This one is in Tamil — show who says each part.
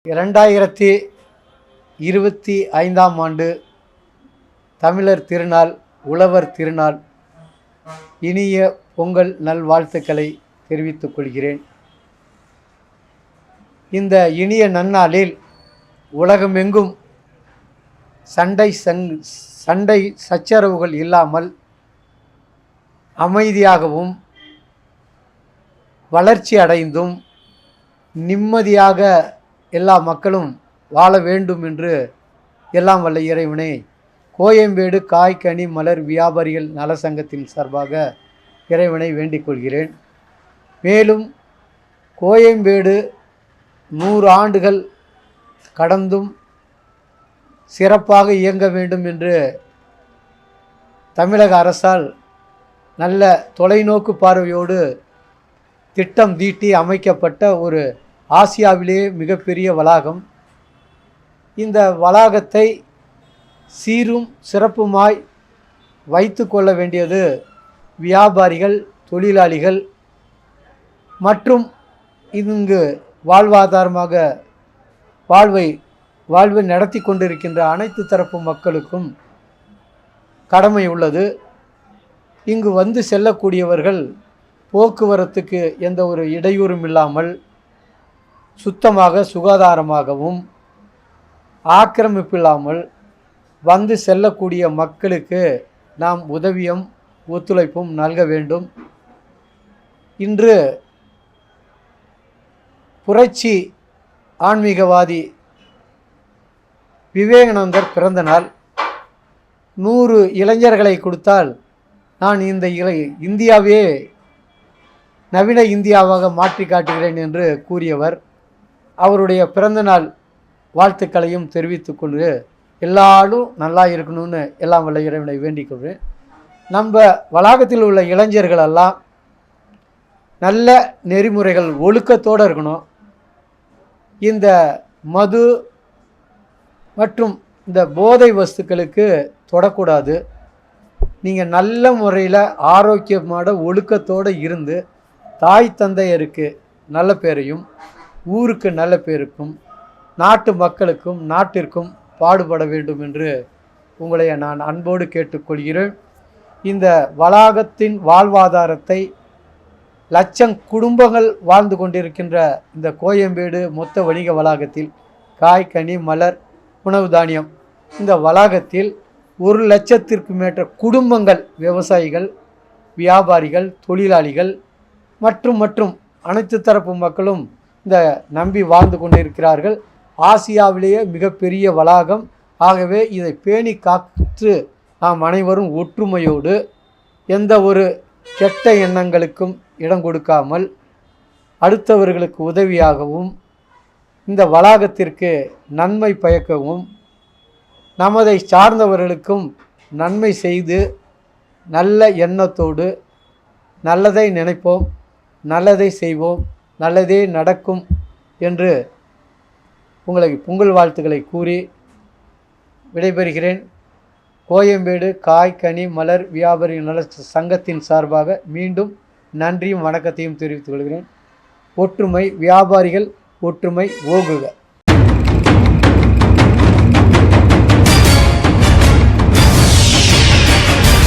Speaker 1: 2025ஆம் ஆண்டு தமிழர் திருநாள், உழவர் திருநாள். இனிய பொங்கல் நல்வாழ்த்துக்களை தெரிவித்துக் கொள்கிறேன். இந்த இனிய நன்னாளில் உலகமெங்கும் சண்டை சச்சரவுகள் இல்லாமல் அமைதியாகவும் வளர்ச்சி அடைந்தும் நிம்மதியாக எல்லா மக்களும் வாழ வேண்டும் என்று எல்லாம் வல்ல இறைவனை கோயம்பேடு காய் கனி மலர் வியாபாரிகள் நல சங்கத்தின் சார்பாக இறைவனை வேண்டிக் கொள்கிறேன். மேலும் கோயம்பேடு 100 ஆண்டுகள் கடந்தும் சிறப்பாக இயங்க வேண்டும் என்று தமிழக அரசால் நல்ல தொலைநோக்கு பார்வையோடு திட்டம் தீட்டி அமைக்கப்பட்ட ஒரு ஆசியாவிலேயே மிகப்பெரிய வளாகம். இந்த வளாகத்தை சீரும் சிறப்புமாய் வைத்து கொள்ள வேண்டியது வியாபாரிகள், தொழிலாளிகள் மற்றும் இங்கு வாழ்வாதாரமாக வாழ்வை நடத்தி கொண்டிருக்கின்ற அனைத்து தரப்பு மக்களுக்கும் கடமை உள்ளது. இங்கு வந்து செல்லக்கூடியவர்கள் போக்குவரத்துக்கு எந்த ஒரு இடையூறும் இல்லாமல் சுத்தமாக சுகாதாரமாகவும் ஆக்கிரமிப்பில்லாமல் வந்து செல்லக்கூடிய மக்களுக்கு நாம் உதவியும் ஒத்துழைப்பும் நல்க வேண்டும். இன்று புரட்சி ஆன்மீகவாதி விவேகானந்தர் பிறந்த நாள். 100 இளைஞர்களை கொடுத்தால் நான் இந்த இந்தியாவே நவீன இந்தியாவாக மாற்றி காட்டுகிறேன் என்று கூறியவர். அவருடைய பிறந்தநாள் வாழ்த்துக்களையும் தெரிவித்துக் கொண்டு எல்லாரும் நல்லா இருக்கணும்னு எல்லாம் வல்ல இறைவனை வேண்டிக் கொள்கிறேன். நம்ம வளாகத்தில் உள்ள இளைஞர்களெல்லாம் நல்ல நெறிமுறைகள் ஒழுக்கத்தோடு இருக்கணும். இந்த மது மற்றும் இந்த போதை வஸ்துக்களுக்கு தொடக்கூடாது. நீங்கள் நல்ல முறையில் ஆரோக்கியமான ஒழுக்கத்தோடு இருந்து தாய் தந்தையருக்கு நல்ல பேரையும் ஊருக்கு நல்ல பேருக்கும் நாட்டு மக்களுக்கும் நாட்டிற்கும் பாடுபட வேண்டும் என்று உங்களை நான் அன்போடு கேட்டுக்கொள்கிறேன். இந்த வளாகத்தின் வாழ்வாதாரத்தை லட்சம் குடும்பங்கள் வாழ்ந்து கொண்டிருக்கின்ற இந்த கோயம்பேடு மொத்த வணிக வளாகத்தில் காய் கனி மலர் உணவு தானியம் இந்த வளாகத்தில் 1 லட்சத்திற்கும் மேற்ற குடும்பங்கள், விவசாயிகள், வியாபாரிகள், தொழிலாளிகள் மற்றும் அனைத்து தரப்பு மக்களும் இந்த நம்பி வாழ்ந்து கொண்டிருக்கிறார்கள். ஆசியாவிலேயே மிகப்பெரிய வளாகம். ஆகவே இதை பேணி காத்து நாம் அனைவரும் ஒற்றுமையோடு எந்த ஒரு கெட்ட எண்ணங்களுக்கும் இடம் கொடுக்காமல் அடுத்தவர்களுக்கு உதவியாகவும் இந்த வளாகத்திற்கு நன்மை பயக்கவும் நமதை சார்ந்தவர்களுக்கும் நன்மை செய்து நல்ல எண்ணத்தோடு நல்லதை நினைப்போம், நல்லதை செய்வோம், நல்லதே நடக்கும் என்று உங்களுக்கு பொங்கல் வாழ்த்துக்களை கூறி விடைபெறுகிறேன். கோயம்பேடு காய் கனி மலர் வியாபாரி நல சங்கத்தின் சார்பாக மீண்டும் நன்றியும் வணக்கத்தையும் தெரிவித்துக் கொள்கிறேன். ஒற்றுமை வியாபாரிகள், ஒற்றுமை ஓங்குக.